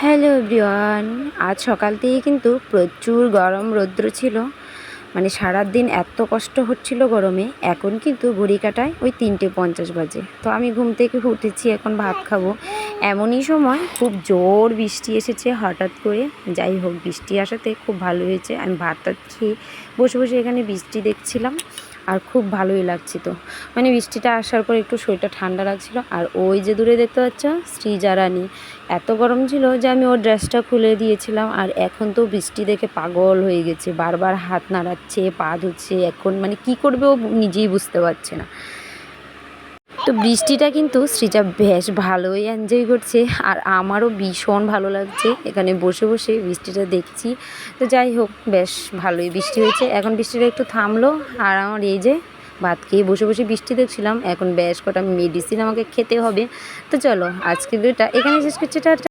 Hello everyone. আজ সকাল থেকে কিন্তু প্রচুর গরম রৌদ্র ছিল, মানে সারাদিন এত কষ্ট হচ্ছিল গরমে। এখন কিন্তু ঘড়ি কাটায় ওই 3:50 বাজে। তো আমি ঘুম থেকে উঠেছি, এখন ভাত খাবো। এমনই সময় খুব জোর বৃষ্টি এসেছে হঠাৎ করে। যাই হোক, বৃষ্টি আসাতে খুব ভালো হয়েছে। আমি ভাতটা খেয়ে বসে বসে এখানে বৃষ্টি দেখছিলাম, আর খুব ভালোই লাগছিল। মানে বৃষ্টিটা আসার পর একটু শরীরটা ঠান্ডা লাগছিল। আর ওই যে দূরে দেখতে পাচ্ছ শ্রীজা রানী, এত গরম ছিল যে আমি ওর ড্রেসটা খুলে দিয়েছিলাম। আর এখন তো বৃষ্টি দেখে পাগল হয়ে গেছে, বারবার হাত নাড়াচ্ছে, পা ধুচ্ছে। এখন মানে কি করবে ও নিজেই বুঝতে পারছে না। তো বৃষ্টিটা কিন্তু সৃজা বেশ ভালোই এনজয় করছে, আর আমারও ভীষণ ভালো লাগছে এখানে বসে বসে বৃষ্টিটা দেখছি। তো যাই হোক, বেশ ভালোই বৃষ্টি হয়েছে। এখন বৃষ্টিটা একটু থামলো, আর আমার এই যে ভাত খেয়ে বসে বসে বৃষ্টি দেখছিলাম। এখন বেশ কটা মেডিসিন আমাকে খেতে হবে। তো চলো, আজকের ভিডিওটা এখানে শেষ করছি। টাটা।